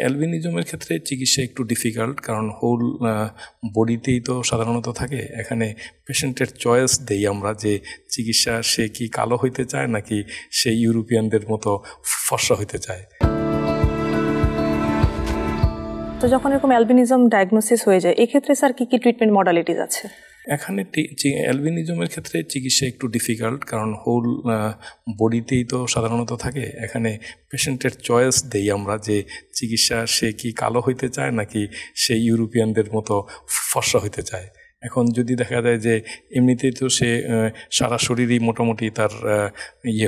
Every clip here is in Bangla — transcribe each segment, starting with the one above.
অ্যালবিনিজমের ক্ষেত্রে চিকিৎসা একটু ডিফিকাল্ট, কারণ হোল বডিতেই তো সাধারণত থাকে। এখানে পেশেন্টের চয়েস দেই আমরা যে চিকিৎসা সে কি কালো হইতে চায় নাকি সে ইউরোপিয়ানদের মতো ফর্সা হইতে চায়। তো যখন এরকম অ্যালবিনিজম ডায়াগনোসিস হয়ে যায়, এক্ষেত্রে স্যার কি কি ট্রিটমেন্ট মডালিটিস আছে? এখানে অ্যালবিনিজমের ক্ষেত্রে চিকিৎসা একটু ডিফিকাল্ট, কারণ হোল বডিতেই তো সাধারণত থাকে। এখানে পেশেন্টের চয়েস দেই আমরা যে চিকিৎসা সে কি কালো হইতে চায় নাকি সে ইউরোপিয়ানদের মতো ফর্সা হইতে চায়। এখন যদি দেখা যায় যে এমনিতেই তো সে সারা শরীরই মোটামুটি তার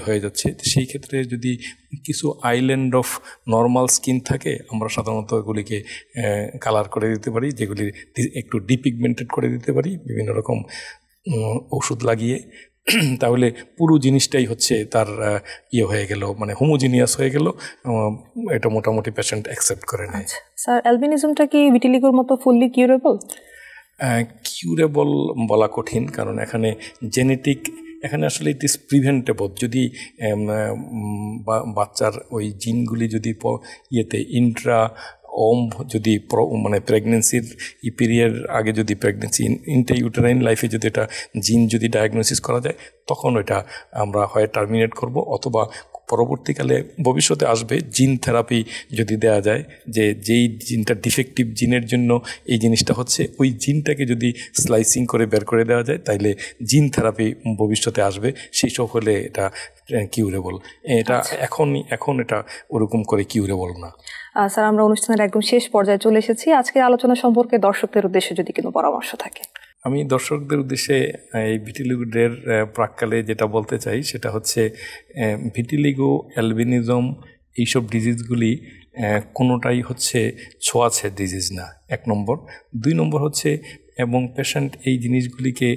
হয়ে যাচ্ছে, সেই ক্ষেত্রে যদি কিছু আইল্যান্ড অফ নর্মাল স্কিন থাকে, আমরা সাধারণত এগুলিকে কালার করে দিতে পারি, যেগুলি একটু ডিপিগমেন্টেড করে দিতে পারি বিভিন্ন রকম ওষুধ লাগিয়ে। তাহলে পুরো জিনিসটাই হচ্ছে তার হয়ে গেল, মানে হোমোজিনিয়াস হয়ে গেল, এটা মোটামুটি পেশেন্ট অ্যাকসেপ্ট করে নেয়। স্যার, অ্যালবিনিজমটা কি ভিটিলিগোর মতো ফুললি কিউরেবল? কিউরেবল বলা কঠিন, কারণ এখানে জেনেটিক, এখানে আসলে ইট ইজ প্রিভেন্টেবল। যদি বাচ্চার ওই জিনগুলি যদি ইন্ট্রা যদি মানে প্রেগনেন্সির পিরিয়ড আগে যদি প্রেগনেন্সি ইন্ট্রাইউটেরাইন লাইফে যদি এটা জিন যদি ডায়াগনোসিস করা যায়, তখন ওইটা আমরা হয় টার্মিনেট করব, অথবা পরবর্তীকালে ভবিষ্যতে আসবে জিন থেরাপি যদি দেয়া যায়, যে যেই জিনটা ডিফেক্টিভ জিনের জন্য এই জিনিসটা হচ্ছে, ওই জিনটাকে যদি স্লাইসিং করে বের করে দেওয়া যায়, তাইলে জিন থেরাপি ভবিষ্যতে আসবে। সেই সব হলে এটা কিউরেবল। এটা এখন এটা ওরকম করে কিউরেবল না। স্যার, আমরা অনুষ্ঠানের একদম শেষ পর্যায়ে চলে এসেছি। আজকের আলোচনা সম্পর্কে দর্শকদের উদ্দেশ্যে যদি কোনো পরামর্শ থাকে। আমি দর্শকদের উদ্দেশ্যে এই ভিটিলিগোর প্রাককালে যেটা বলতে চাই সেটা হচ্ছে, ভিটিলিগো, অ্যালবিনিজম, এইসব ডিজিজগুলি কোনোটাই হচ্ছে ছোঁয়াচে ডিজিজ না, 1 নম্বর। 2 নম্বর হচ্ছে, এবং পেশেন্ট এই জিনিসগুলিকে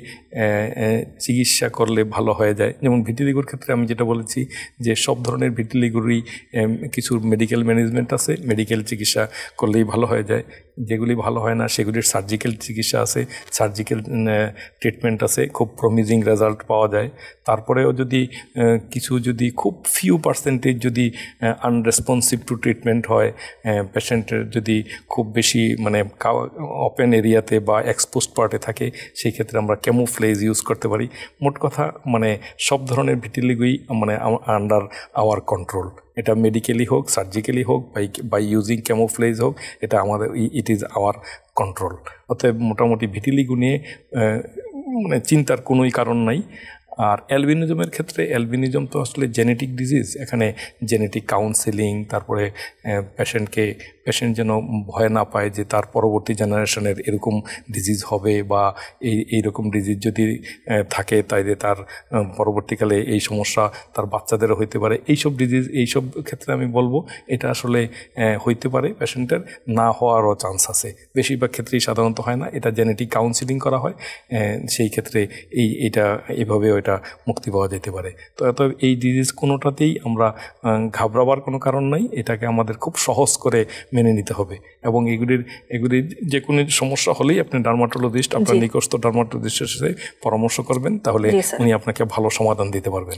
চিকিৎসা করলে ভালো হয়ে যায়। যেমন ভিটিলিগোর ক্ষেত্রে আমি যেটা বলেছি যে সব ধরনের ভিটিলিগোরই কিছু মেডিকেল ম্যানেজমেন্ট আছে, মেডিকেল চিকিৎসা করলেই ভালো হয়ে যায়। যেগুলি ভালো হয় না সেগুলির সার্জিক্যাল চিকিৎসা আছে, সার্জিক্যাল ট্রিটমেন্ট আছে, খুব প্রমিজিং রেজাল্ট পাওয়া যায়। তারপরেও যদি খুব ফিউ পার্সেন্টেজ যদি আনরেসপন্সিভ টু ট্রিটমেন্ট হয়, পেশেন্টের যদি খুব বেশি মানে ওপেন এরিয়াতে বা এক্সপোজড পার্টে থাকে, সেই ক্ষেত্রে আমরা ক্যামোফ্লেজ ইউজ করতে পারি। মোট কথা মানে সব ধরনের ভিটিলিগোই মানে আন্ডার আওয়ার কন্ট্রোল। এটা মেডিকেলি হোক, সার্জিক্যালি হোক, বাই ইউজিং ক্যামোফ্লেজ হোক, এটা আমাদের ইট ইজ আওয়ার কন্ট্রোল। অতএব মোটামুটি ভিটিলিগো নিয়ে মানে চিন্তার কোনোই কারণ নাই। আর অ্যালবিনিজমের ক্ষেত্রে, অ্যালবিনিজম তো আসলে জেনেটিক ডিজিজ। এখানে জেনেটিক কাউন্সেলিং, তারপরে পেশেন্ট যেন ভয় না পায় যে তার পরবর্তী জেনারেশনের এরকম ডিজিজ হবে, বা এইরকম ডিজিজ যদি থাকে তাইলে তার পরবর্তীকালে এই সমস্যা তার বাচ্চাদেরও হইতে পারে। এইসব ডিজিজ, এইসব ক্ষেত্রে আমি বলবো এটা আসলে হইতে পারে, পেশেন্টের না হওয়ারও চান্স আছে। বেশিরভাগ ক্ষেত্রেই সাধারণত হয় না, এটা জেনেটিক কাউন্সেলিং করা হয়, সেই ক্ষেত্রে এটা এভাবে ওইটা মুক্তি পাওয়া যেতে পারে। তো এই ডিজিজ কোনোটাতেই আমরা ঘাবড়াবার কোনো কারণ নাই, এটাকে আমাদের খুব সহজ করে মেনে নিতে হবে। এবং এগুলির যে কোনো সমস্যা হলেই আপনি ডার্মাটোলজিস্ট, আপনার নিকটস্থ ডার্মাটোলজিস্টের সাথে পরামর্শ করবেন, তাহলে উনি আপনাকে ভালো সমাধান দিতে পারবেন।